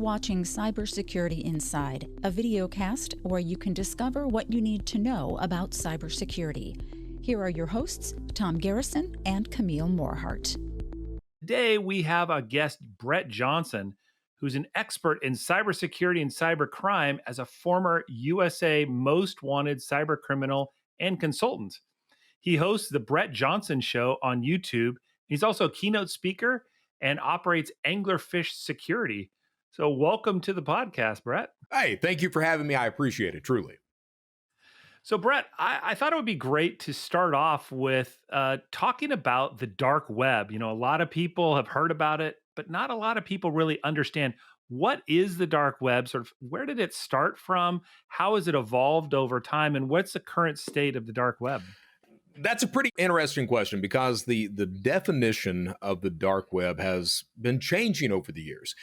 watching Cybersecurity Inside, a videocast where you can discover what you need to know about cybersecurity. Here are your hosts, Tom Garrison and Camille Morehart. Today, we have a guest, Brett Johnson, who's an expert in cybersecurity and cybercrime as a former USA Most Wanted cybercriminal and consultant. He hosts the Brett Johnson Show on YouTube. He's also a keynote speaker and operates AnglerPhish Security. So welcome to the podcast, Brett. Hey, thank you for having me. I appreciate it, truly. So Brett, I thought it would be great to start off with talking about the dark web. You know, a lot of people have heard about it, but not a lot of people really understand what is the dark web, sort of where did it start from, how has it evolved over time, and what's the current state of the dark web? That's a pretty interesting question because the definition of the dark web has been changing over the years.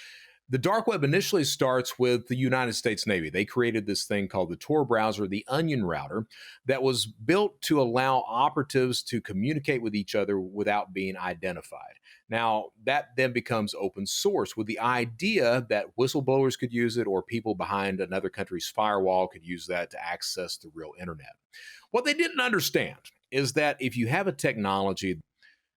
The dark web initially starts with the United States Navy. They created this thing called the Tor browser, the Onion router, that was built to allow operatives to communicate with each other without being identified. Now, that then becomes open source with the idea that whistleblowers could use it or people behind another country's firewall could use that to access the real internet. What they didn't understand is that if you have a technology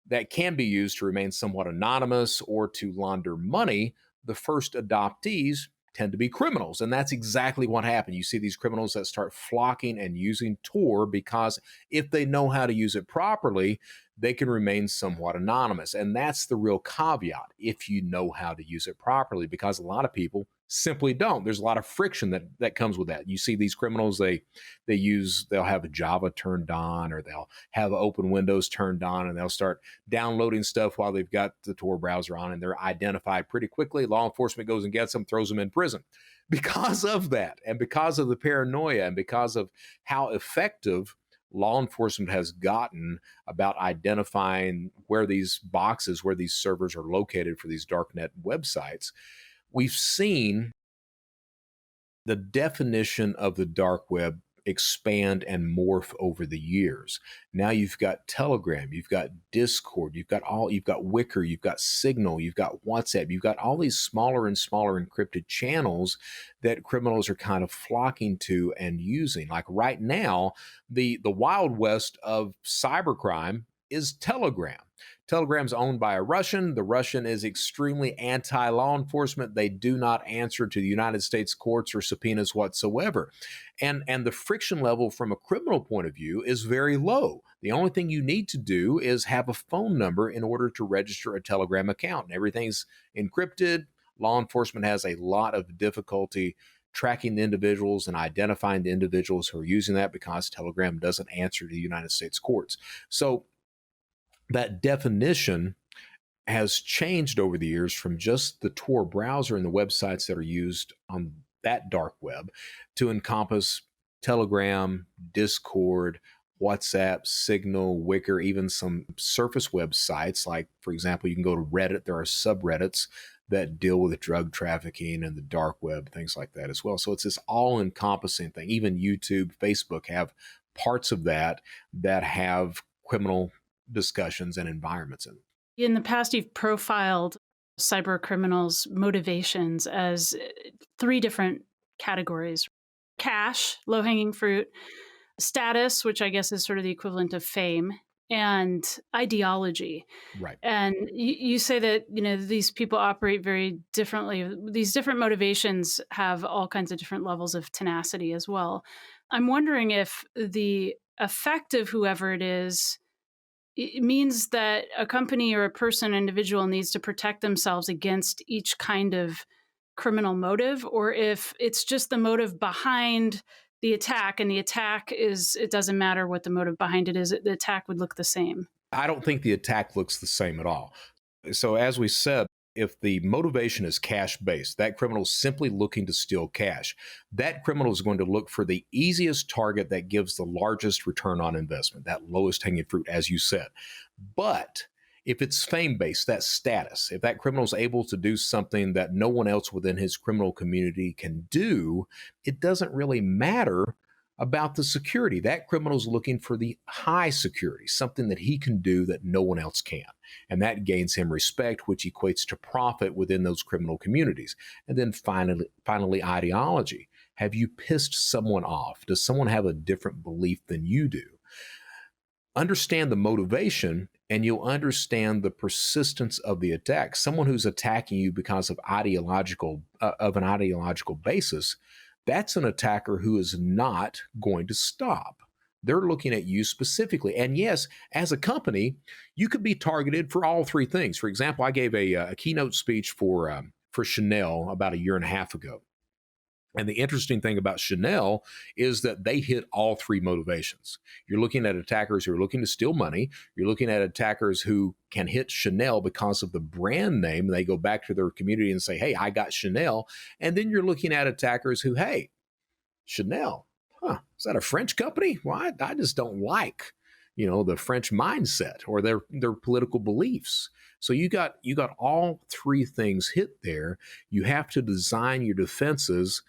that can be used to remain somewhat anonymous or to launder money, the first adoptees tend to be criminals. And that's exactly what happened. You see these criminals that start flocking and using Tor because if they know how to use it properly, they can remain somewhat anonymous. And that's the real caveat, if you know how to use it properly, because a lot of people simply don't. There's a lot of friction that comes with that. You see these criminals, they'll have Java turned on, or they'll have open Windows turned on, and they'll start downloading stuff while they've got the Tor browser on, and they're identified pretty quickly. Law enforcement goes and gets them, throws them in prison. Because of that, and because of the paranoia, and because of how effective law enforcement has gotten about identifying where these boxes, where these servers are located for these darknet websites, we've seen the definition of the dark web expand and morph over the years. Now you've got Telegram, you've got Discord, you've got Wicker, you've got Signal, you've got WhatsApp, you've got all these smaller and smaller encrypted channels that criminals are kind of flocking to and using. Like right now, the Wild West of cybercrime is Telegram. Telegram's owned by a Russian. The Russian is extremely anti-law enforcement. They do not answer to the United States courts or subpoenas whatsoever. And the friction level from a criminal point of view is very low. The only thing you need to do is have a phone number in order to register a Telegram account. And everything's encrypted. Law enforcement has a lot of difficulty tracking the individuals and identifying the individuals who are using that because Telegram doesn't answer to the United States courts. So that definition has changed over the years from just the Tor browser and the websites that are used on that dark web to encompass Telegram, Discord, WhatsApp, Signal, Wicker, even some surface websites. Like, for example, you can go to Reddit. There are subreddits that deal with drug trafficking and the dark web, things like that as well. So it's this all-encompassing thing. Even YouTube, Facebook have parts of that have criminal discussions and environments in. In the past, you've profiled cyber criminals' motivations as three different categories: cash, low-hanging fruit; status, which I guess is sort of the equivalent of fame; and ideology. Right. And you say that, these people operate very differently. These different motivations have all kinds of different levels of tenacity as well. I'm wondering if the effect of whoever it is, it means that a company or a person, individual needs to protect themselves against each kind of criminal motive, or if it's just the motive behind the attack, and the attack is, it doesn't matter what the motive behind it is, the attack would look the same. I don't think the attack looks the same at all. So as we said, if the motivation is cash-based, that criminal is simply looking to steal cash. That criminal is going to look for the easiest target that gives the largest return on investment, that lowest hanging fruit, as you said. But if it's fame-based, that status, if that criminal is able to do something that no one else within his criminal community can do, it doesn't really matter about the security. That criminal's looking for the high security, something that he can do that no one else can. And that gains him respect, which equates to profit within those criminal communities. And then finally, ideology. Have you pissed someone off? Does someone have a different belief than you do? Understand the motivation, and you'll understand the persistence of the attack. Someone who's attacking you because of an ideological basis, that's an attacker who is not going to stop. They're looking at you specifically. And yes, as a company, you could be targeted for all three things. For example, I gave a keynote speech for Chanel about a year and a half ago. And the interesting thing about Chanel is that they hit all three motivations. You're looking at attackers who are looking to steal money. You're looking at attackers who can hit Chanel because of the brand name. They go back to their community and say, hey, I got Chanel. And then you're looking at attackers who, hey, Chanel, is that a French company? Well, I just don't like, the French mindset or their political beliefs. So you got all three things hit there. You have to design your defenses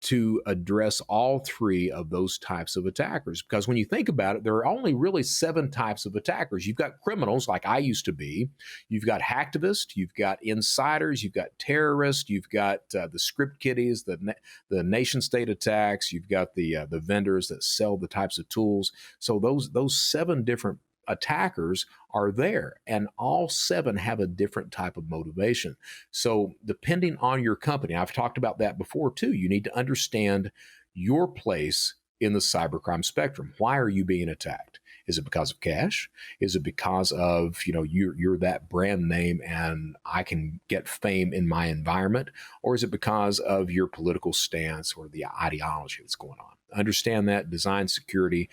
to address all three of those types of attackers. Because when you think about it, there are only really 7 types of attackers. You've got criminals like I used to be. You've got hacktivists. You've got insiders. You've got terrorists. You've got the script kiddies, the nation state attacks. You've got the vendors that sell the types of tools. So those 7 different attackers are there, and all 7 have a different type of motivation. So depending on your company, I've talked about that before too, you need to understand your place in the cybercrime spectrum. Why are you being attacked? Is it because of cash? Is it because of, you're that brand name and I can get fame in my environment? Or is it because of your political stance or the ideology that's going on? Understand that, design security,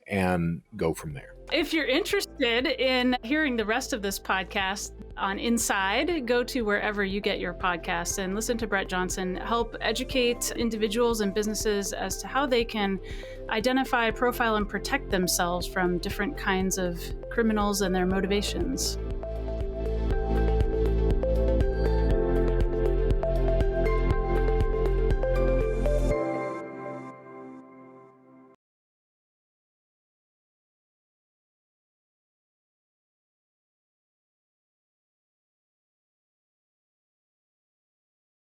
and go from there. If you're interested in hearing the rest of this podcast on Inside, go to wherever you get your podcasts and listen to Brett Johnson help educate individuals and businesses as to how they can identify, profile, and protect themselves from different kinds of criminals and their motivations.